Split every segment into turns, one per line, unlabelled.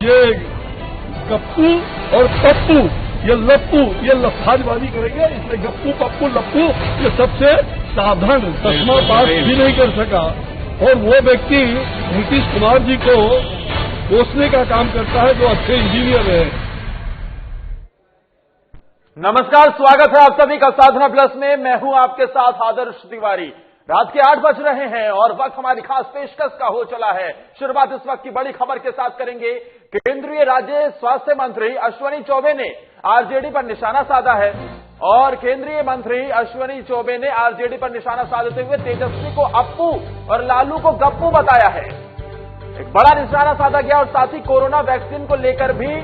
ये गप्पू और पप्पू, ये लप्पू, ये लफाजबाजी करेंगे, इसलिए गप्पू पप्पू लप्पू ये सबसे सावधान, 10वां पास भी नहीं कर सका। और वो व्यक्ति नीतीश कुमार जी को कोसने का काम करता है जो अच्छे इंजीनियर है।
नमस्कार, स्वागत है आप सभी का साधना प्लस में। मैं हूं आपके साथ आदर्श तिवारी। रात के 8 बज रहे हैं और वक्त हमारी खास पेशकश का हो चला है। शुरुआत इस वक्त की बड़ी खबर के साथ करेंगे। केंद्रीय राज्य स्वास्थ्य मंत्री अश्विनी चौबे ने आरजेडी पर निशाना साधा है और केंद्रीय मंत्री अश्विनी चौबे ने आरजेडी पर निशाना साधते हुए तेजस्वी को अप्पू और लालू को गप्पू बताया है। एक बड़ा निशाना साधा गया और साथ ही कोरोना वैक्सीन को लेकर भी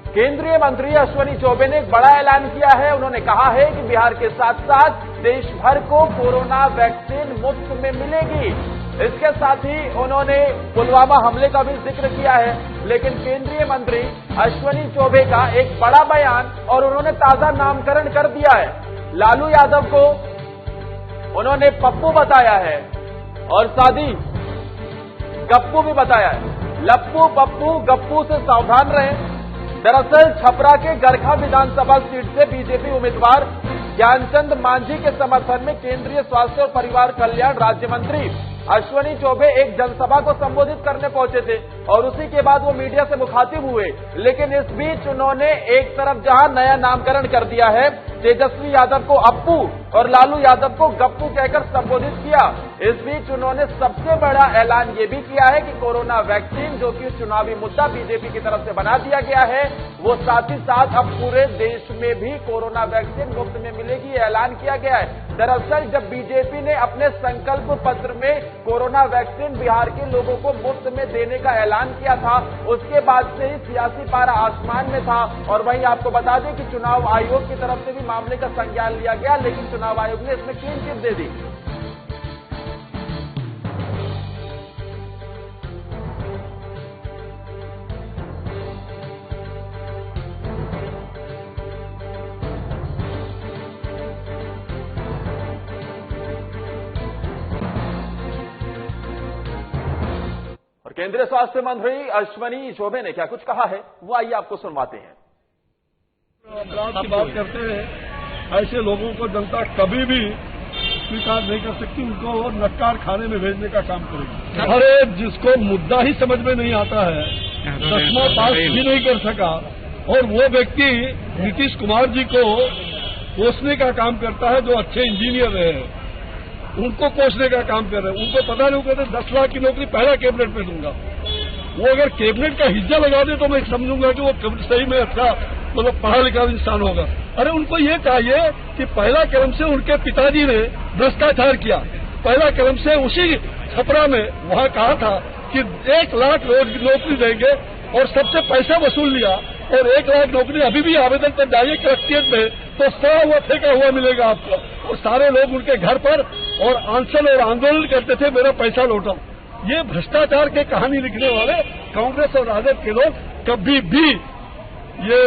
केंद्रीय मंत्री अश्विनी चौबे ने एक बड़ा ऐलान किया है। उन्होंने कहा है कि बिहार के साथ साथ देश भर को कोरोना वैक्सीन मुफ्त में मिलेगी। इसके साथ ही उन्होंने पुलवामा हमले का भी जिक्र किया है। लेकिन केंद्रीय मंत्री अश्विनी चौबे का एक बड़ा बयान और उन्होंने ताजा नामकरण कर दिया है। लालू यादव को उन्होंने पप्पू बताया है और साथ ही गप्पू भी बताया है। लप्पू पप्पू गप्पू से सावधान रहें। दरअसल छपरा के गरखा विधानसभा सीट से बीजेपी उम्मीदवार ज्ञानचंद मांझी के समर्थन में केंद्रीय स्वास्थ्य और परिवार कल्याण राज्य मंत्री अश्विनी चौबे एक जनसभा को संबोधित करने पहुंचे थे और उसी के बाद वो मीडिया से मुखातिब हुए। लेकिन इस बीच उन्होंने एक तरफ जहां नया नामकरण कर दिया है, तेजस्वी यादव को अप्पू और लालू यादव को गप्पू कहकर संबोधित किया। इस बीच उन्होंने सबसे बड़ा ऐलान ये भी किया है कि कोरोना वैक्सीन जो कि चुनावी मुद्दा बीजेपी की तरफ से बना दिया गया है, वो साथ ही साथ अब पूरे देश में भी कोरोना वैक्सीन मुफ्त में मिलेगी, ऐलान किया गया है। दरअसल जब बीजेपी ने अपने संकल्प पत्र में कोरोना वैक्सीन बिहार के लोगों को मुफ्त में देने का ऐलान किया था, उसके बाद से ही सियासी पारा आसमान में था। और वहीं आपको बता दें कि चुनाव आयोग की तरफ से भी मामले का संज्ञान लिया गया, लेकिन चुनाव आयोग ने इसमें क्लीन चिट दे दी। केंद्रीय स्वास्थ्य मंत्री अश्विनी चौबे ने क्या कुछ कहा है, वो आइए आपको सुनवाते हैं।
अपराध की बात करते हैं, ऐसे लोगों को जनता कभी भी स्वीकार नहीं कर सकती, उनको नक्कार खाने में भेजने का काम करेगी। अरे जिसको मुद्दा ही समझ में नहीं आता है, 10वां पास भी नहीं कर सका, और वो व्यक्ति नीतीश कुमार जी को कोसने का काम करता है जो अच्छे इंजीनियर है, उनको कोसने का काम कर रहे हैं। उनको पता नहीं, कहते 10 लाख की नौकरी पहला कैबिनेट में दूंगा। वो अगर कैबिनेट का हिस्सा लगा दे तो मैं समझूंगा कि वो सही में अच्छा मतलब पढ़ा लिखा इंसान होगा। अरे उनको ये चाहिए कि पहला कदम से उनके पिताजी ने भ्रष्टाचार किया। पहला कदम से उसी छपरा में वहां कहा था कि 1 लाख नौकरी देंगे और सबसे पैसा वसूल लिया, और 1 लाख नौकरी अभी भी आवेदन कर जाइए कलेक्ट्रेट में तो सड़ा हुआ फेंका हुआ मिलेगा आपको। और सारे लोग उनके घर पर और अनशन और आंदोलन करते थे, मेरा पैसा लौटाओ। ये भ्रष्टाचार के कहानी लिखने वाले कांग्रेस और राजद के लोग कभी भी ये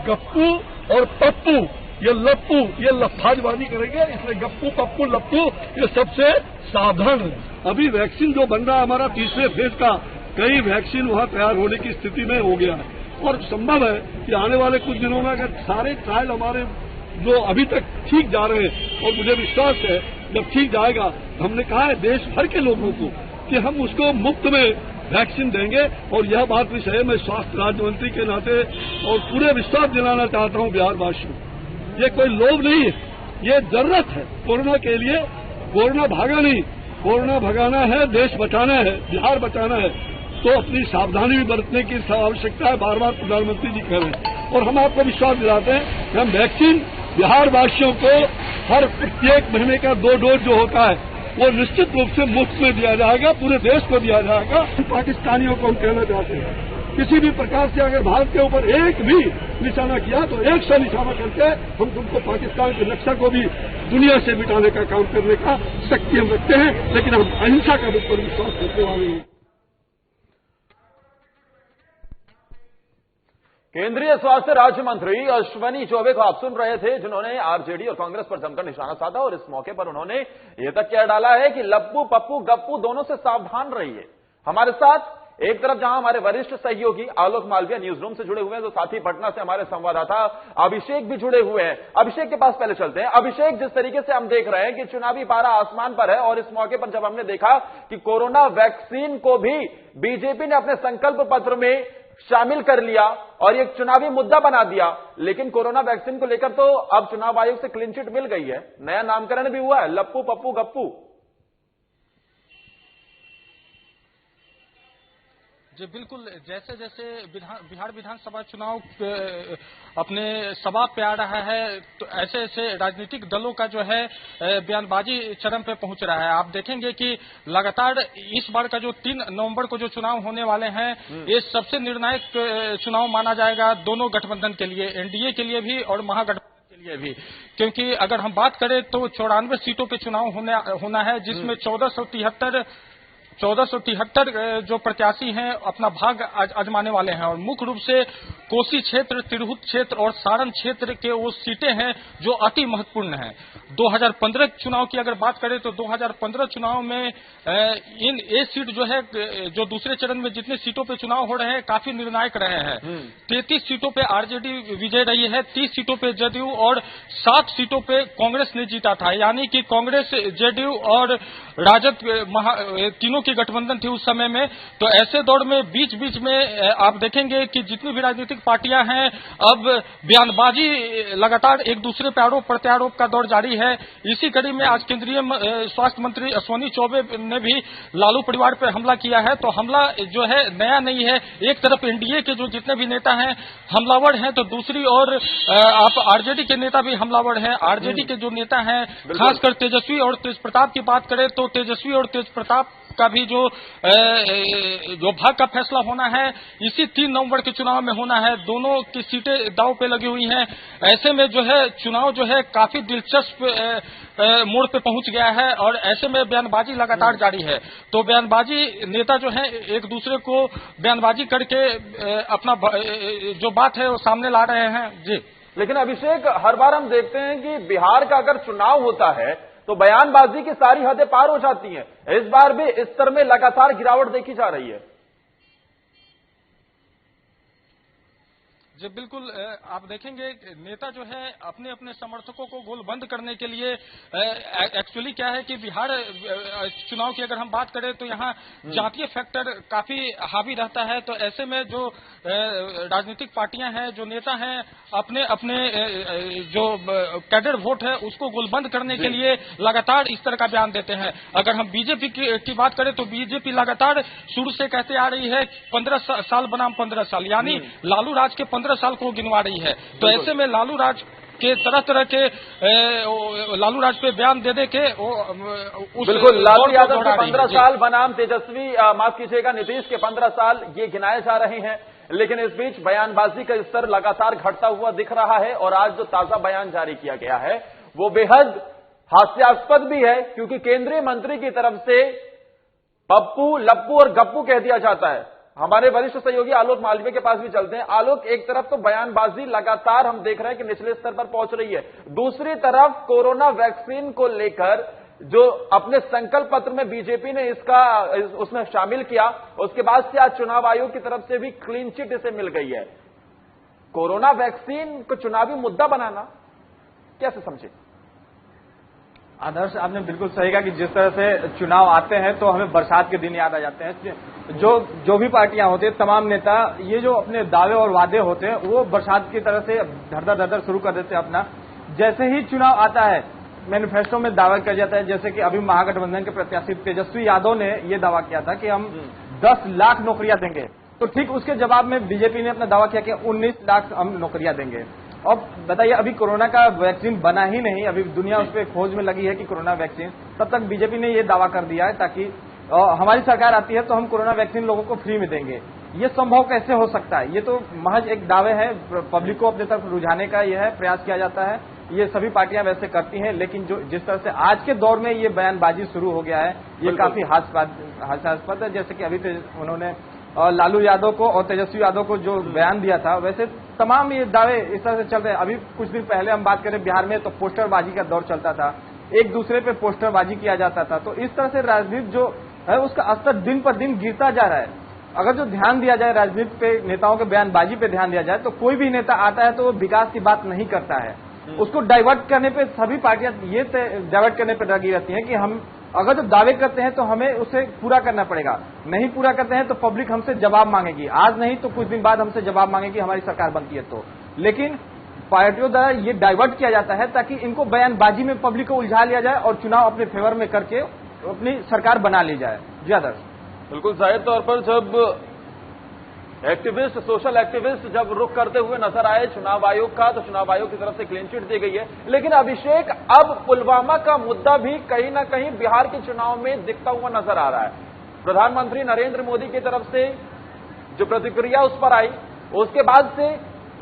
गप्पू और पप्पू, ये लप्पू, ये लफाजबाजी करेंगे, इसलिए गप्पू पप्पू लप्पू ये सबसे सावधान है। अभी वैक्सीन जो बन रहा है हमारा तीसरे फेज का, कई वैक्सीन वहां तैयार होने की स्थिति में हो गया है और संभव है कि आने वाले कुछ दिनों में अगर सारे ट्रायल हमारे जो अभी तक ठीक जा रहे हैं, और मुझे विश्वास है जब ठीक जाएगा, हमने कहा है देश भर के लोगों को कि हम उसको मुफ्त में वैक्सीन देंगे। और यह बात भी है, मैं स्वास्थ्य राज्य मंत्री के नाते और पूरे विश्वास दिलाना चाहता हूं बिहार वासियों, ये कोई लोभ नहीं है, ये जरूरत है कोरोना के लिए। कोरोना भागा नहीं, कोरोना भगाना है, देश बचाना है, बिहार बचाना है, तो अपनी सावधानी भी बरतने की आवश्यकता है, बार बार प्रधानमंत्री जी कह रहे हैं। और हम आपको विश्वास दिलाते हैं कि हम वैक्सीन बिहार वासियों को हर प्रत्येक महीने का 2 डोज जो होता है वो निश्चित रूप से मुफ्त में दिया जाएगा, पूरे देश को दिया जाएगा। पाकिस्तानियों को हम कहना चाहते हैं, किसी भी प्रकार से अगर भारत के ऊपर एक भी निशाना किया तो 100 निशाना करके हम तुमको पाकिस्तान के नक्शा को भी दुनिया से मिटाने का काम करने का शक्ति हम रखते हैं, लेकिन हम अहिंसा का पर विश्वास करने वाले हैं।
केंद्रीय स्वास्थ्य राज्य मंत्री अश्विनी चौबे को आप सुन रहे थे, जिन्होंने आरजेडी और कांग्रेस पर जमकर निशाना साधा और इस मौके पर उन्होंने ये तक कह डाला है कि लप्पू पप्पू गप्पू दोनों से सावधान रहिए। हमारे साथ एक तरफ जहां हमारे वरिष्ठ सहयोगी आलोक मालवीय न्यूज रूम से जुड़े हुए हैं, तो साथ ही पटना से हमारे संवाददाता अभिषेक भी जुड़े हुए हैं। अभिषेक के पास पहले चलते हैं। अभिषेक, जिस तरीके से हम देख रहे हैं कि चुनावी पारा आसमान पर है और इस मौके पर जब हमने देखा कि कोरोना वैक्सीन को भी बीजेपी ने अपने संकल्प पत्र में शामिल कर लिया और एक चुनावी मुद्दा बना दिया, लेकिन कोरोना वैक्सीन को लेकर तो अब चुनाव आयोग से क्लीन चिट मिल गई है, नया नामकरण भी हुआ है, लप्पू पप्पू गप्पू।
जी बिल्कुल, जैसे जैसे बिहार विधानसभा चुनाव अपने सभा पे आ रहा है, तो ऐसे ऐसे राजनीतिक दलों का जो है बयानबाजी चरम पे पहुंच रहा है। आप देखेंगे कि लगातार इस बार का जो 3 नवंबर को जो चुनाव होने वाले हैं, ये सबसे निर्णायक चुनाव माना जाएगा दोनों गठबंधन के लिए, एनडीए के लिए भी और महागठबंधन के लिए भी। क्योंकि अगर हम बात करें तो 94 सीटों पे चुनाव होना है, जिसमें 1473 जो प्रत्याशी हैं अपना भाग आजमाने वाले हैं, और मुख्य रूप से कोसी क्षेत्र, तिरहुत क्षेत्र और सारण क्षेत्र के वो सीटें हैं जो अति महत्वपूर्ण हैं। 2015 चुनाव की अगर बात करें तो 2015 चुनाव में इन ए सीट जो है, जो दूसरे चरण में जितने सीटों पे चुनाव हो रहे हैं, काफी निर्णायक रहे हैं। 33 सीटों पे आरजेडी विजय रही है, 30 सीटों पे जदयू और 7 सीटों पे कांग्रेस ने जीता था। यानी कि कांग्रेस, जेडीयू और राजद तीनों की गठबंधन थी उस समय में। तो ऐसे दौर में बीच बीच में आप देखेंगे कि जितनी भी राजनीतिक पार्टियां हैं, अब बयानबाजी लगातार एक दूसरे पे आरोप प्रत्यारोप का दौर जारी है। इसी कड़ी में आज केंद्रीय स्वास्थ्य मंत्री अश्विनी चौबे ने भी लालू परिवार पर हमला किया है। तो हमला जो है नया नहीं है, एक तरफ एनडीए के जो जितने भी नेता हैं हमलावर हैं, तो दूसरी ओर आप आरजेडी के नेता भी हमलावर हैं। आरजेडी के जो नेता हैं, खासकर तेजस्वी और तेज प्रताप की बात करें तो तेजस्वी और तेज प्रताप का भी जो भाग का फैसला होना है, इसी 3 नवंबर के चुनाव में होना है। दोनों की सीटें दांव पे लगी हुई हैं। ऐसे में जो है चुनाव जो है काफी दिलचस्प मोड़ पे पहुंच गया है और ऐसे में बयानबाजी लगातार जारी है। तो बयानबाजी नेता जो है एक दूसरे को बयानबाजी करके अपना जो बात है वो सामने ला रहे हैं। जी,
लेकिन अभिषेक, हर बार हम देखते हैं कि बिहार का अगर चुनाव होता है तो बयानबाजी की सारी हदें पार हो जाती हैं। इस बार भी इस स्तर में लगातार गिरावट देखी जा रही है।
जी बिल्कुल, आप देखेंगे नेता जो है अपने अपने समर्थकों को गोलबंद करने के लिए, एक्चुअली क्या है कि बिहार चुनाव की अगर हम बात करें तो यहाँ जातीय फैक्टर काफी हावी रहता है। तो ऐसे में जो राजनीतिक पार्टियां हैं, जो नेता हैं, अपने अपने जो कैडर वोट है उसको गोलबंद करने के लिए लगातार इस तरह का बयान देते हैं। अगर हम बीजेपी की बात करें तो बीजेपी लगातार शुरू से कहते आ रही है 15 साल बनाम 15 साल, यानी लालू राज के 15 साल को गिनवा रही है। तो ऐसे में लालू राज के तरह तरह के लालू राज पे बयान दे के
बिल्कुल लालू यादव के 15 साल बनाम तेजस्वी, माफ कीजिएगा, नीतीश के 15 साल ये गिनाए जा रहे हैं। लेकिन इस बीच बयानबाजी का स्तर लगातार घटता हुआ दिख रहा है और आज जो ताजा बयान जारी किया गया है वो बेहद हास्यास्पद भी है, क्योंकि केंद्रीय मंत्री की तरफ से पप्पू, लप्पू और गप्पू कह दिया जाता है। हमारे वरिष्ठ सहयोगी आलोक मालवीय के पास भी चलते हैं। आलोक, एक तरफ तो बयानबाजी लगातार हम देख रहे हैं कि निचले स्तर पर पहुंच रही है, दूसरी तरफ कोरोना वैक्सीन को लेकर जो अपने संकल्प पत्र में बीजेपी ने उसमें शामिल किया, उसके बाद से आज चुनाव आयोग की तरफ से भी क्लीन चिट इसे मिल गई है। कोरोना वैक्सीन को चुनावी मुद्दा बनाना कैसे समझे?
आदर्श, आपने बिल्कुल सही कहा कि जिस तरह से चुनाव आते हैं तो हमें बरसात के दिन याद आ जाते हैं। जो भी पार्टियां होती है, तमाम नेता ये जो अपने दावे और वादे होते हैं वो बरसात की तरह से धड़धड़ शुरू कर देते हैं अपना। जैसे ही चुनाव आता है मैनिफेस्टो में दावा किया जाता है, जैसे कि अभी महागठबंधन के प्रत्याशी तेजस्वी यादव ने ये दावा किया था कि हम 10 लाख नौकरियां देंगे, तो ठीक उसके जवाब में बीजेपी ने अपना दावा किया कि 19 लाख हम नौकरियां देंगे। अब बताइए, अभी कोरोना का वैक्सीन बना ही नहीं, अभी दुनिया उस पर खोज में लगी है कि कोरोना वैक्सीन, तब तक बीजेपी ने ये दावा कर दिया है ताकि हमारी सरकार आती है तो हम कोरोना वैक्सीन लोगों को फ्री में देंगे। ये संभव कैसे हो सकता है? ये तो महज एक दावे हैं, पब्लिक को अपने तरफ रुझाने का यह है प्रयास किया जाता है, ये सभी पार्टियां वैसे करती हैं। लेकिन जो जिस तरह से आज के दौर में ये बयानबाजी शुरू हो गया है, ये काफी हास्यास्पद है। जैसे कि अभी उन्होंने लालू यादव को और तेजस्वी यादव को जो बयान दिया था, वैसे तमाम ये दावे इस तरह से चल रहे हैं। अभी कुछ दिन पहले हम बात करें बिहार में तो पोस्टरबाजी का दौर चलता था, एक दूसरे पे पोस्टरबाजी किया जाता था। तो इस तरह से राजनीति जो है उसका स्तर दिन पर दिन गिरता जा रहा है। अगर जो ध्यान दिया जाए राजनीति पे, नेताओं के बयानबाजी पे ध्यान दिया जाए, तो कोई भी नेता आता है तो वो विकास की बात नहीं करता है। उसको डाइवर्ट करने पे सभी पार्टियां ये डाइवर्ट करने पे लगी रहती हैं कि हम अगर जो दावे करते हैं तो हमें उसे पूरा करना पड़ेगा, नहीं पूरा करते हैं तो पब्लिक हमसे जवाब मांगेगी, आज नहीं तो कुछ दिन बाद हमसे जवाब मांगेगी हमारी सरकार बनती है तो। लेकिन पार्टियों द्वारा ये डाइवर्ट किया जाता है ताकि इनको बयानबाजी में पब्लिक को उलझा लिया जाए और चुनाव अपने फेवर में करके अपनी सरकार बना ली जाए। जी आदर्श,
बिल्कुल जाहिर तौर पर जब एक्टिविस्ट, सोशल एक्टिविस्ट जब रुख करते हुए नजर आए चुनाव आयोग का, तो चुनाव आयोग की तरफ से क्लीन चिट दी गई है। लेकिन अभिषेक, अब पुलवामा का मुद्दा भी कहीं ना कहीं बिहार के चुनाव में दिखता हुआ नजर आ रहा है। प्रधानमंत्री नरेंद्र मोदी की तरफ से जो प्रतिक्रिया उस पर आई, उसके बाद से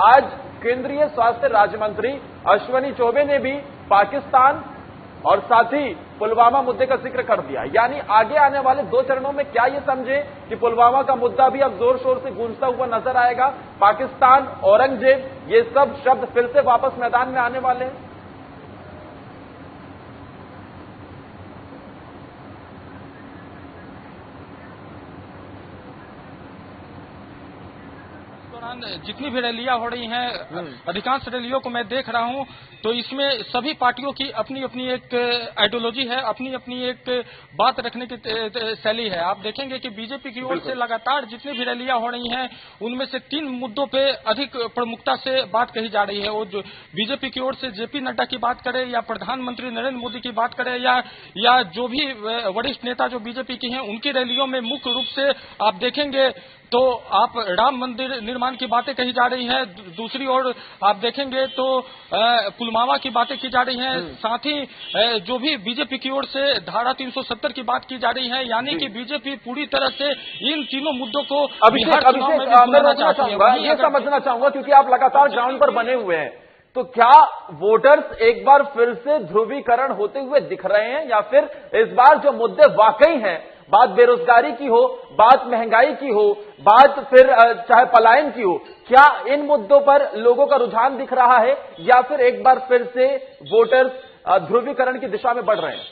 आज केंद्रीय स्वास्थ्य राज्य मंत्री अश्विनी चौबे ने भी पाकिस्तान और साथ ही पुलवामा मुद्दे का जिक्र कर दिया। यानी आगे आने वाले 2 चरणों में क्या ये समझे कि पुलवामा का मुद्दा भी अब जोर शोर से गूंजता हुआ नजर आएगा, पाकिस्तान, औरंगजेब, ये सब शब्द फिर से वापस मैदान में आने वाले हैं।
जितनी भी रैलियां हो रही हैं, अधिकांश रैलियों को मैं देख रहा हूं, तो इसमें सभी पार्टियों की अपनी अपनी एक आइडियोलॉजी है, अपनी अपनी एक बात रखने की शैली है। आप देखेंगे कि बीजेपी की ओर से लगातार जितनी भी रैलियां हो रही हैं, उनमें से 3 मुद्दों पे अधिक प्रमुखता से बात कही जा रही है। वो जो बीजेपी की ओर से जेपी नड्डा की बात करें या प्रधानमंत्री नरेंद्र मोदी की बात करें या जो भी वरिष्ठ नेता जो बीजेपी की हैं, उनकी रैलियों में मुख्य रूप से आप देखेंगे तो आप राम मंदिर निर्माण की बातें कही जा रही हैं, दूसरी ओर आप देखेंगे तो पुलवामा की बातें की जा रही हैं, साथ ही जो भी बीजेपी की ओर से धारा 370 की बात की जा रही है। यानी कि बीजेपी पूरी तरह से इन तीनों मुद्दों को बिहार चुनाव में भी बुलाना चाहती है।
ये समझना चाहूंगा, क्योंकि आप लगातार ग्राउंड पर बने हुए हैं, तो क्या वोटर्स एक बार फिर से ध्रुवीकरण होते हुए दिख रहे हैं, या फिर इस बार जो मुद्दे वाकई हैं, बात बेरोजगारी की हो, बात महंगाई की हो, बात फिर चाहे पलायन की हो, क्या इन मुद्दों पर लोगों का रुझान दिख रहा है, या फिर एक बार फिर से वोटर्स ध्रुवीकरण की दिशा में बढ़ रहे हैं?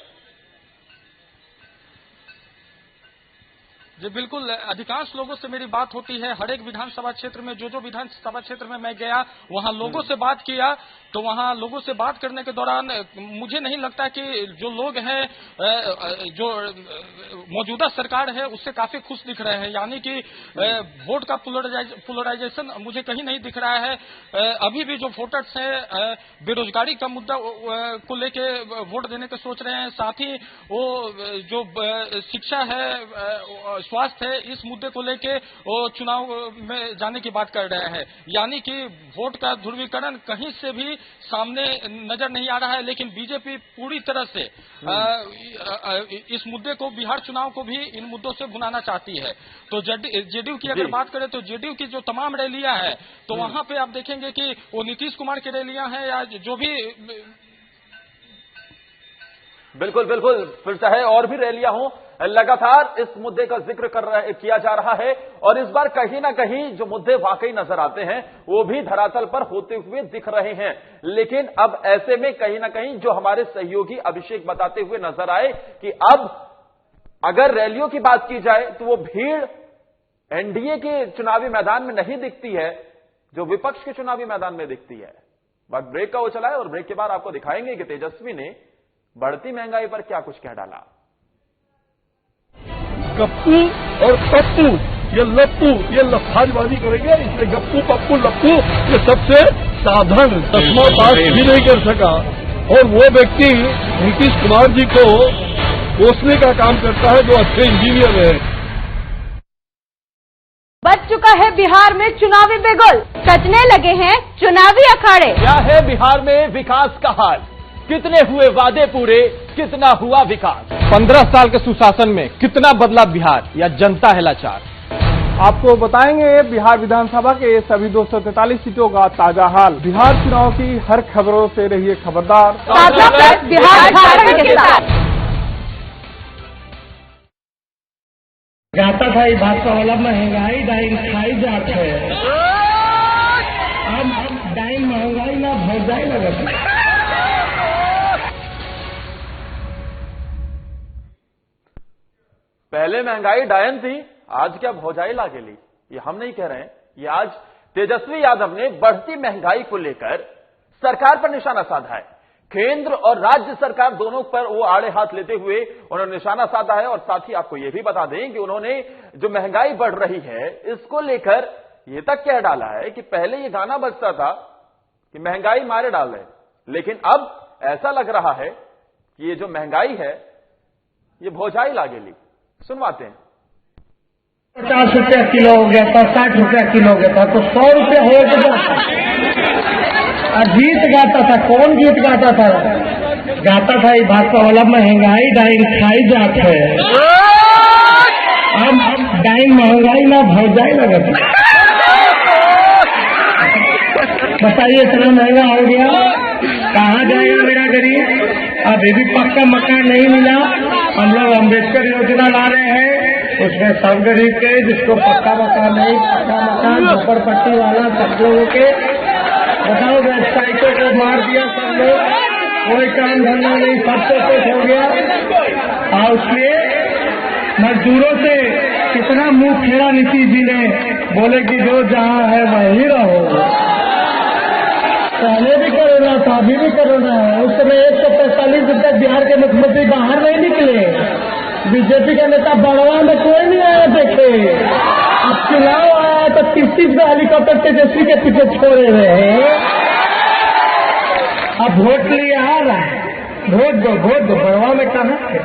जी बिल्कुल, अधिकांश लोगों से मेरी बात होती है। हर एक विधानसभा क्षेत्र में जो विधानसभा क्षेत्र में मैं गया, वहां लोगों से बात किया, तो वहां लोगों से बात करने के दौरान मुझे नहीं लगता कि जो लोग हैं, जो मौजूदा सरकार है, उससे काफी खुश दिख रहे हैं। यानी कि वोट का पोलराइजेशन मुझे कहीं नहीं दिख रहा है। अभी भी जो वोटर्स हैं, बेरोजगारी का मुद्दा को लेके वोट देने के सोच रहे हैं, साथ ही वो जो शिक्षा है, स्वास्थ्य है, इस मुद्दे को लेके वो चुनाव में जाने की बात कर रहे हैं। यानी कि वोट का ध्रुवीकरण कहीं से भी सामने नजर नहीं आ रहा है, लेकिन बीजेपी पूरी तरह से इस मुद्दे को, बिहार चुनाव को भी इन मुद्दों से भुनाना चाहती है। तो जेडीयू की अगर बात करें तो जेडीयू की जो तमाम रैलियां हैं, तो वहां पे आप देखेंगे कि वो नीतीश कुमार की रैलियां हैं या जो भी
बिल्कुल बिल्कुल, फिर चाहे और भी रैलियां हों, लगातार इस मुद्दे का जिक्र किया जा रहा है। और इस बार कहीं ना कहीं जो मुद्दे वाकई नजर आते हैं, वो भी धरातल पर होते हुए दिख रहे हैं। लेकिन अब ऐसे में कहीं ना कहीं जो हमारे सहयोगी अभिषेक बताते हुए नजर आए कि अब अगर रैलियों की बात की जाए तो वो भीड़ एनडीए के चुनावी मैदान में नहीं दिखती है, जो विपक्ष के चुनावी मैदान में दिखती है। वक्त ब्रेक का वो चला है और ब्रेक के बाद आपको दिखाएंगे कि तेजस्वी ने बढ़ती महंगाई पर क्या कुछ कह डाला।
गप्पू और पप्पू, ये लप्पू, ये लफाजबाजी करेंगे, इसलिए गप्पू पप्पू लप्पू ये सबसे साधारण 10वां पास भी नहीं कर सका, और वो व्यक्ति नीतीश कुमार जी को कोसने का काम करता है, जो अच्छे इंजीनियर है।
बच चुका है बिहार में चुनावी बिगुल, सजने लगे हैं चुनावी अखाड़े।
क्या है बिहार में विकास का हाल? कितने हुए वादे पूरे, कितना हुआ विकास?
15 साल के सुशासन में कितना बदला बिहार, या जनता है लाचार? आपको बताएंगे बिहार विधानसभा के सभी 243 सीटों का ताजा हाल। बिहार चुनाव की हर खबरों से रहिए खबरदार।
ताजा प्रेस बिहार झारखंड के साथ।
जाता था भाजपा वाला महंगाई डाइन खाई जाते हैं, अब डाइन महंगाई ना भर जाए लगा।
पहले महंगाई डायन थी, आज क्या भौजाई लागेली, ये हम नहीं कह रहे हैं, ये आज तेजस्वी यादव ने बढ़ती महंगाई को लेकर सरकार पर निशाना साधा है। केंद्र और राज्य सरकार दोनों पर वो आड़े हाथ लेते हुए उन्होंने निशाना साधा है। और साथ ही आपको यह भी बता दें कि उन्होंने जो महंगाई बढ़ रही है इसको लेकर ये तक कह डाला है कि पहले ये गाना बजता था कि महंगाई मारे डाल रहे, लेकिन अब ऐसा लग रहा है कि ये जो महंगाई है ये भौजाई लागेली। सुनवाते हैं।
50 रुपया किलो हो गया था, 60 रुपया किलो हो गया था, तो 100 रुपया हो गया। गीत गाता था, कौन गीत गाता था? गाता था ये भाजपा वाला, महंगाई डाइन खाई जात है। अब डाइन महंगाई ना भौजाई लगत है। बताइए इतना महंगा हो गया, कहाँ जाएगा मेरा गरीब? अभी भी पक्का मकान नहीं मिला। हम लोग अम्बेडकर योजना ला रहे हैं, उसमें सब गरीब के जिसको पक्का मकान नहीं, पक्का मकान झोपड़पट्टी वाला सब लोगों के, बताओ वेबसाइटों को मार दिया सब लोग, कोई काम धंधा नहीं, सबसे कुछ हो गया। और उसलिए मजदूरों से कितना मुंह फेरा नीतीश जी ने, बोले कि जो जहाँ है वहीं रहो। पहले भी कोरोना था, अभी भी कोरोना है। उस समय 145 दिन तक बिहार के मुख्यमंत्री बाहर नहीं निकले। बीजेपी का नेता बड़वा में कोई नहीं आया देखे। अब चुनाव आया तो 30 में हेलीकॉप्टर तेजस्वी के पीछे छोड़े हुए हैं। अब वोट लिए आ रहा है, वोट दो बड़वा में कहाँ थे,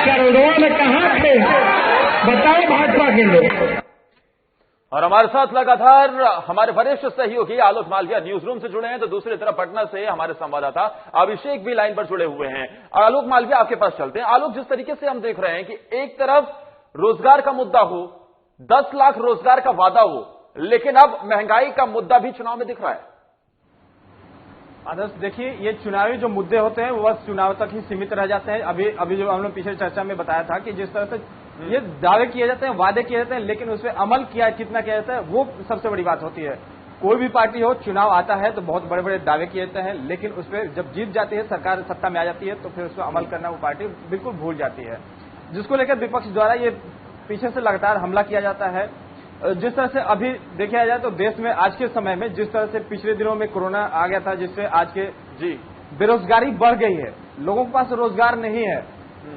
करोड़वा में कहाँ थे, बताओ भाजपा के लोग।
और हमारे साथ लगातार हमारे वरिष्ठ सहयोगी आलोक मालविया न्यूज रूम से जुड़े हैं, तो दूसरी तरफ पटना से हमारे संवाददाता अभिषेक भी लाइन पर जुड़े हुए हैं। आलोक मालविया, आपके पास चलते हैं। आलोक, जिस तरीके से हम देख रहे हैं कि एक तरफ रोजगार का मुद्दा हो, 10 लाख रोजगार का वादा हो, लेकिन अब महंगाई का मुद्दा भी चुनाव में दिख रहा है।
आदर्श, देखिए, ये चुनावी जो मुद्दे होते हैं वो बस चुनाव तक ही सीमित रह जाते हैं। अभी जो हमने पिछले चर्चा में बताया था कि जिस तरह से ये दावे किए जाते हैं, वादे किए जाते हैं, लेकिन उसमें अमल कितना किया जाता है, वो सबसे बड़ी बात होती है। कोई भी पार्टी हो, चुनाव आता है तो बहुत बड़े बड़े दावे किए जाते हैं, लेकिन उस पर जब जीत जाती है, सरकार सत्ता में आ जाती है, तो फिर उस पर अमल करना वो पार्टी बिल्कुल भूल जाती है, जिसको लेकर विपक्ष द्वारा ये पीछे से लगातार हमला किया जाता है। जिस तरह से अभी देखा जाए तो देश में आज के समय में जिस तरह से पिछले दिनों में कोरोना आ गया था, जिससे आज के बेरोजगारी बढ़ गई है, लोगों के पास रोजगार नहीं है।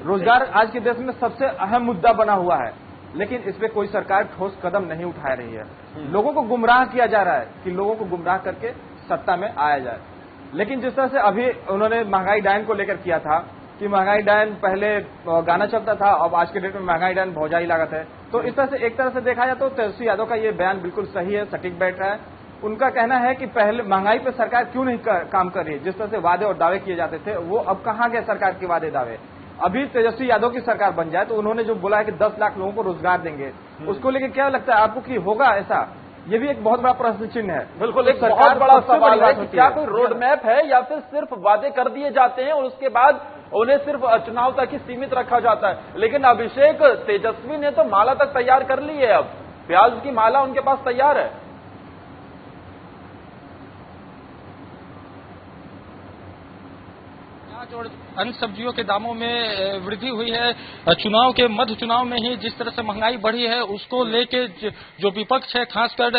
रोजगार आज के देश में सबसे अहम मुद्दा बना हुआ है, लेकिन इस पे कोई सरकार ठोस कदम नहीं उठा रही है। लोगों को गुमराह किया जा रहा है कि लोगों को गुमराह करके सत्ता में आया जाए। लेकिन जिस तरह से अभी उन्होंने महंगाई डायन को लेकर किया था कि महंगाई डायन पहले गाना चलता था, अब आज के डेट में महंगाई डायन भौजाई लागत है, तो इस तरह से एक तरह से देखा जाए तो तेजस्वी यादव का ये बयान बिल्कुल सही है, सटीक बैठ रहा है। उनका कहना है कि पहले महंगाई पे सरकार क्यों नहीं काम कर रही है। जिस तरह से वादे और दावे किए जाते थे, वो अब कहाँ गए सरकार के वादे दावे। अभी तेजस्वी यादव की सरकार बन जाए तो उन्होंने जो बोला है कि 10 लाख लोगों को रोजगार देंगे, उसको लेकर क्या लगता है आपको कि होगा ऐसा? ये भी एक बहुत बड़ा प्रश्न चिन्ह है।
बिल्कुल, एक बहुत बड़ा सवाल है कि क्या कोई रोड मैप है या फिर सिर्फ वादे कर दिए जाते हैं और उसके बाद उन्हें सिर्फ चुनाव तक ही सीमित रखा जाता है। लेकिन अभिषेक, तेजस्वी ने तो माला तक तैयार कर ली है, अब प्याज की माला उनके पास तैयार है।
और अन्य सब्जियों के दामों में वृद्धि हुई है। चुनाव के मध्य चुनाव में ही जिस तरह से महंगाई बढ़ी है, उसको लेके जो विपक्ष है, खासकर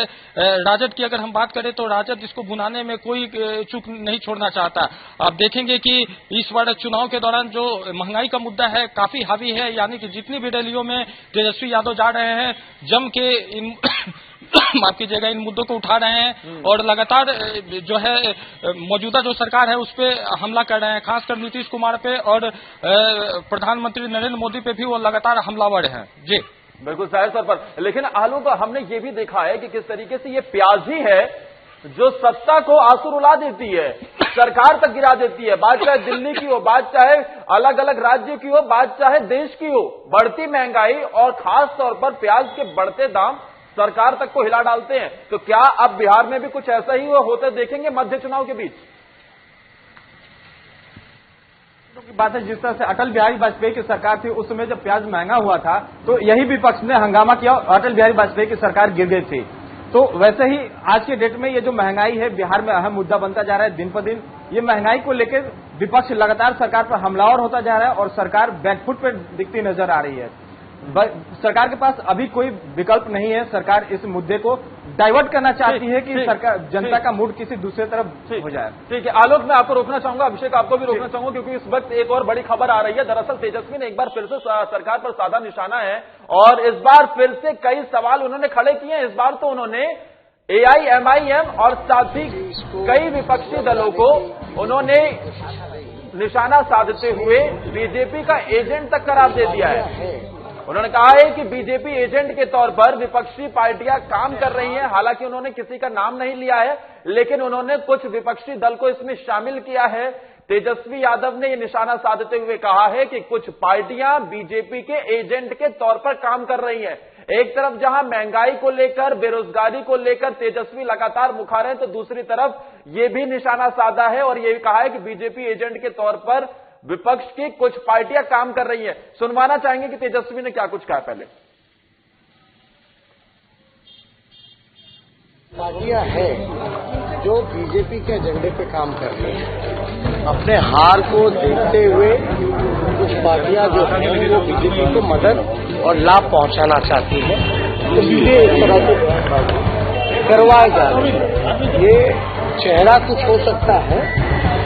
राजद की अगर हम बात करें तो राजद इसको भुनाने में कोई चूक नहीं छोड़ना चाहता। आप देखेंगे कि इस बार चुनाव के दौरान जो महंगाई का मुद्दा है काफी हावी है, यानी कि जितनी भी रैलियों में तेजस्वी यादव जा रहे हैं, जम के इन माफ कीजिएगा, इन मुद्दों को उठा रहे हैं और लगातार जो है मौजूदा जो सरकार है उस पर हमला कर रहे हैं, खासकर नीतीश कुमार पे और प्रधानमंत्री नरेंद्र मोदी पे भी वो लगातार हमलावर हैं। जी
बिल्कुल जाहिर तौर पर। लेकिन आलोक, हमने ये भी देखा है कि किस तरीके से ये प्याज ही है जो सत्ता को आंसू रुला देती है, सरकार तक गिरा देती है। बात चाहे दिल्ली की हो, बात चाहे अलग अलग राज्यों की हो, बात चाहे देश की हो, बढ़ती महंगाई और खास तौर पर प्याज के बढ़ते दाम सरकार तक को हिला डालते हैं। तो क्या अब बिहार में भी कुछ ऐसा ही होते देखेंगे मध्य चुनाव के बीच?
की बात है, जिस तरह से अटल बिहारी वाजपेयी की सरकार थी, उस समय जब प्याज महंगा हुआ था तो यही विपक्ष ने हंगामा किया और अटल बिहारी वाजपेयी की सरकार गिर गई थी। तो वैसे ही आज के डेट में ये जो महंगाई है बिहार में अहम मुद्दा बनता जा रहा है। दिन पर दिन ये महंगाई को लेकर विपक्ष लगातार सरकार पर हमलावर होता जा रहा है और सरकार बैकफुट पर दिखती नजर आ रही है। सरकार के पास अभी कोई विकल्प नहीं है। सरकार इस मुद्दे को डाइवर्ट करना चाहती है कि सरकार जनता का मूड किसी दूसरे तरफ हो जाए।
ठीक है आलोक, मैं आपको रोकना चाहूंगा, अभिषेक आपको भी रोकना चाहूंगा, क्योंकि इस वक्त एक और बड़ी खबर आ रही है। दरअसल तेजस्वी ने एक बार फिर से सरकार पर साधा निशाना है और इस बार फिर से कई सवाल उन्होंने खड़े किए हैं। इस बार तो उन्होंने AIMIM और साथ ही कई विपक्षी दलों को उन्होंने निशाना साधते हुए बीजेपी का एजेंट तक करार दे दिया है। उन्होंने कहा है कि बीजेपी एजेंट के तौर पर विपक्षी पार्टियां काम कर रही हैं। हालांकि उन्होंने किसी का नाम नहीं लिया है, लेकिन उन्होंने कुछ विपक्षी दल को इसमें शामिल किया है। तेजस्वी यादव ने यह निशाना साधते हुए कहा है कि कुछ पार्टियां बीजेपी के एजेंट के तौर पर काम कर रही हैं। एक तरफ जहां महंगाई को लेकर, बेरोजगारी को लेकर तेजस्वी लगातार मुखार हैं, तो दूसरी तरफ यह भी निशाना साधा है और यह कहा है कि बीजेपी एजेंट के तौर पर विपक्ष की कुछ पार्टियां काम कर रही हैं। सुनवाना चाहेंगे कि तेजस्वी ने क्या कुछ कहा। पहले
पार्टियां हैं जो बीजेपी के एजेंडे पे काम कर रही हैं। अपने हार को देखते हुए कुछ पार्टियां जो हैं वो बीजेपी को मदद और लाभ पहुंचाना चाहती हैं, तो ये इस तरह से करवाए जा रहे हैं। ये चेहरा कुछ हो सकता है,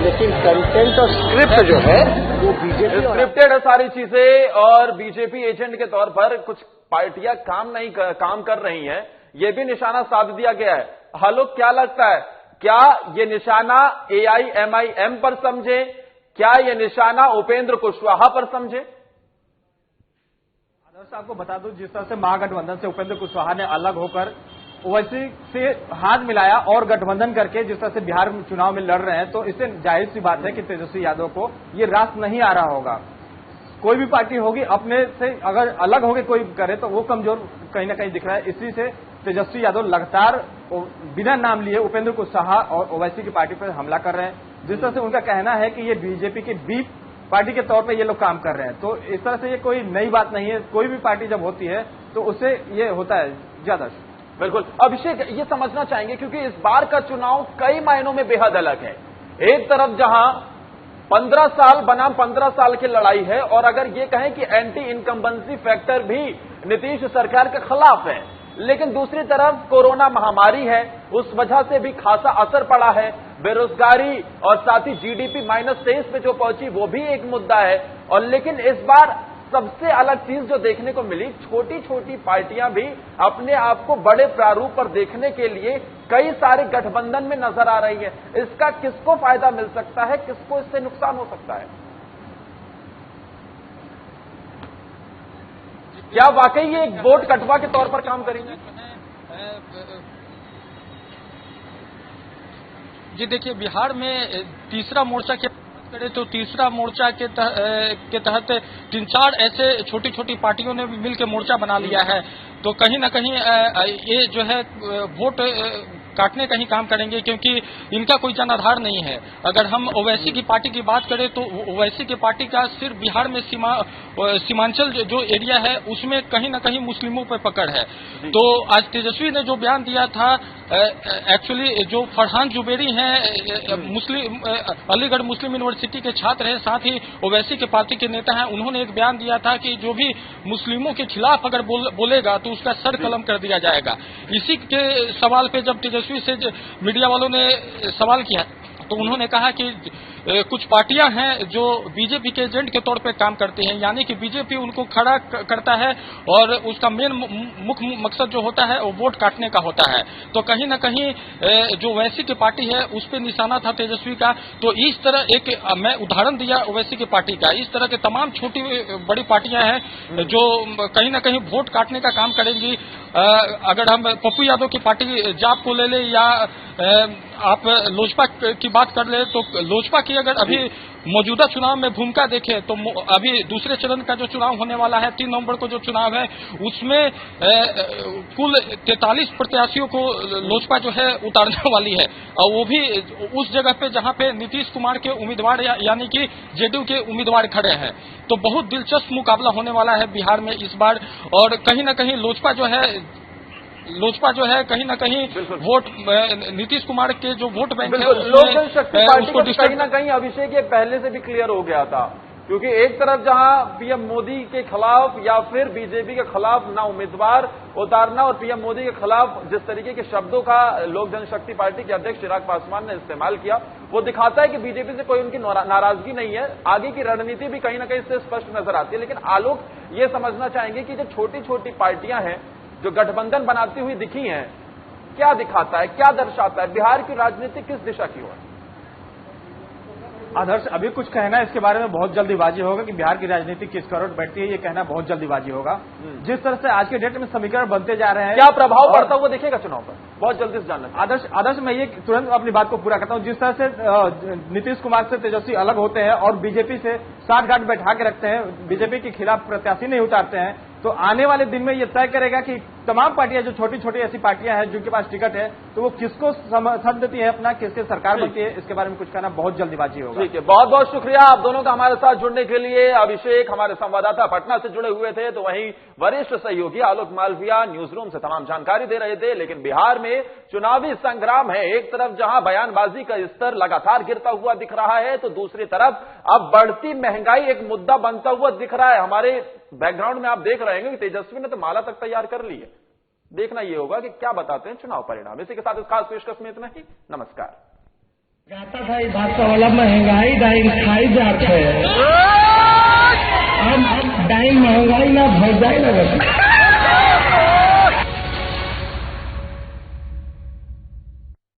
लेकिन कंटेंट और स्क्रिप्ट जो है वो बीजेपी
स्क्रिप्टेड है सारी चीजें और बीजेपी एजेंट के तौर पर कुछ पार्टियां काम कर रही हैं, ये भी निशाना साध दिया गया है। आलोक, क्या लगता है, क्या ये निशाना AIMIM पर समझे, क्या ये निशाना उपेंद्र कुशवाहा पर समझे?
आदर्श, आपको बता दूं, जिस तरह से महागठबंधन से उपेंद्र कुशवाहा ने अलग होकर ओवैसी से हाथ मिलाया और गठबंधन करके जिस तरह से बिहार में चुनाव में लड़ रहे हैं, तो इससे जाहिर सी बात है कि तेजस्वी यादव को ये रास नहीं आ रहा होगा। कोई भी पार्टी होगी अपने से अगर अलग होकर कोई करे तो वो कमजोर कहीं ना कहीं दिख रहा है। इसी से तेजस्वी यादव लगातार बिना नाम लिए उपेंद्र कुशवाहा और ओवैसी की पार्टी पर हमला कर रहे हैं। जिस तरह से उनका कहना है कि ये बीजेपी की बी पार्टी के तौर पे ये लोग काम कर रहे हैं, तो इस तरह से ये कोई नई बात नहीं है। कोई भी पार्टी जब होती है तो उससे ये होता है ज्यादा।
बिल्कुल अभिषेक, ये समझना चाहेंगे क्योंकि इस बार का चुनाव कई मायनों में बेहद अलग है। एक तरफ जहां 15 साल बनाम 15 साल की लड़ाई है और अगर ये कहें कि एंटी इनकम्बेंसी फैक्टर भी नीतीश सरकार के खिलाफ है, लेकिन दूसरी तरफ कोरोना महामारी है, उस वजह से भी खासा असर पड़ा है। बेरोजगारी और साथ ही GDP -23 पे जो पहुंची वो भी एक मुद्दा है। और लेकिन इस बार सबसे अलग चीज जो देखने को मिली, छोटी छोटी पार्टियां भी अपने आप को बड़े प्रारूप पर देखने के लिए कई सारे गठबंधन में नजर आ रही है। इसका किसको फायदा मिल सकता है, किसको इससे नुकसान हो सकता है? क्या वाकई ये एक वोट कटवा के तौर पर काम करेंगे?
जी देखिए, बिहार में तीसरा मोर्चा के करें तो तीसरा मोर्चा के तहत 3-4 ऐसे छोटी छोटी पार्टियों ने भी मिलकर मोर्चा बना लिया है। तो कहीं ना कहीं ये जो है वोट काटने का ही काम करेंगे, क्योंकि इनका कोई जनाधार नहीं है। अगर हम ओवैसी की पार्टी की बात करें तो ओवैसी की पार्टी का सिर्फ बिहार में सीमांचल जो एरिया है उसमें कहीं ना कहीं मुस्लिमों पर पकड़ है। तो आज तेजस्वी ने जो बयान दिया था, एक्चुअली जो फरहान जुबेरी हैं, अलीगढ़ मुस्लिम यूनिवर्सिटी के छात्र हैं, साथ ही ओवैसी के पार्टी के नेता हैं, उन्होंने एक बयान दिया था कि जो भी मुस्लिमों के खिलाफ अगर बोलेगा तो उसका सर कलम कर दिया जाएगा। इसी के सवाल पे जब तेजस्वी से मीडिया वालों ने सवाल किया तो उन्होंने कहा कि कुछ पार्टियां हैं जो बीजेपी के एजेंट के तौर पे काम करती हैं, यानी कि बीजेपी उनको खड़ा करता है और उसका मेन मुख्य मकसद जो होता है वो वोट काटने का होता है। तो कहीं ना कहीं जो ओवैसी की पार्टी है उस पर निशाना था तेजस्वी का। तो इस तरह एक मैं उदाहरण दिया ओवैसी की पार्टी का, इस तरह के तमाम छोटी बड़ी पार्टियां हैं जो कहीं ना कहीं वोट काटने का काम करेंगी। अगर हम पप्पू यादव की पार्टी जाप को ले ले या आप लोजपा की बात कर ले, तो लोजपा की अगर अभी मौजूदा चुनाव में भूमिका देखें तो अभी दूसरे चरण का जो चुनाव होने वाला है 3 नवंबर को जो चुनाव है उसमें कुल 43 प्रत्याशियों को लोजपा जो है उतारने वाली है, और वो भी उस जगह पे जहां पे नीतीश कुमार के उम्मीदवार यानी कि जेडीयू के उम्मीदवार खड़े हैं। तो बहुत दिलचस्प मुकाबला होने वाला है बिहार में इस बार। और कहीं ना कहीं लोजपा जो है कहीं ना कहीं वोट नीतीश कुमार के जो वोट बैंक है
लोक जनशक्ति पार्टी को कहीं ना कहीं अभिषेक ये पहले से भी क्लियर हो गया था क्योंकि एक तरफ जहां पीएम मोदी के खिलाफ या फिर बीजेपी के खिलाफ ना उम्मीदवार उतारना और पीएम मोदी के खिलाफ जिस तरीके के शब्दों का लोक जनशक्ति पार्टी के अध्यक्ष चिराग पासवान ने इस्तेमाल किया, वो दिखाता है कि बीजेपी से कोई उनकी नाराजगी नहीं है। आगे की रणनीति भी कहीं ना कहीं से स्पष्ट नजर आती है। लेकिन आलोक ये समझना चाहेंगे कि जो छोटी छोटी पार्टियां हैं जो गठबंधन बनाती हुई दिखी हैं, क्या दिखाता है, क्या दर्शाता है, बिहार की राजनीति किस दिशा की ओर?
आदर्श, अभी कुछ कहना इसके बारे में बहुत जल्दीबाजी होगा कि बिहार की राजनीति किस करोड़ बैठती है, ये कहना बहुत जल्दीबाजी होगा। जिस तरह से आज के डेट में समीकरण बनते जा रहे हैं,
क्या प्रभाव पड़ता हुआ दिखेगा चुनाव पर? बहुत जल्दी से जानना।
आदर्श मैं ये तुरंत अपनी बात को पूरा करता हूं। जिस तरह से नीतीश कुमार से तेजस्वी अलग होते हैं और बीजेपी से साठगांठ बैठा के रखते हैं, बीजेपी के खिलाफ प्रत्याशी नहीं उतारते हैं, तो आने वाले दिन में ये तय करेगा कि तमाम पार्टियां जो छोटी छोटी ऐसी पार्टियां हैं जिनके पास टिकट है, तो वो किसको समर्थन देती है, अपना किसके सरकार बनती है, इसके बारे में कुछ कहना बहुत जल्दीबाजी होगा।
ठीक है, बहुत बहुत शुक्रिया आप दोनों का हमारे साथ जुड़ने के लिए। अभिषेक हमारे संवाददाता पटना से जुड़े हुए थे, तो वहीं वरिष्ठ सहयोगी आलोक मालविया न्यूज रूम से तमाम जानकारी दे रहे थे। लेकिन बिहार में चुनावी संग्राम है, एक तरफ जहां बयानबाजी का स्तर लगातार गिरता हुआ दिख रहा है, तो दूसरी तरफ अब बढ़ती महंगाई एक मुद्दा बनता हुआ दिख रहा है। हमारे बैकग्राउंड में आप देख रहे हैं कि तेजस्वी ने तो माला तक तैयार कर ली है। देखना यह होगा कि क्या बताते हैं चुनाव परिणाम। इसी के साथ इस खास पेशकश में इतना ही। नमस्कार।
जाता था ये भाजपा वाला महंगाई डाइन खाई जाते हैं, अब डाइन महंगाई ना भर जाए ना।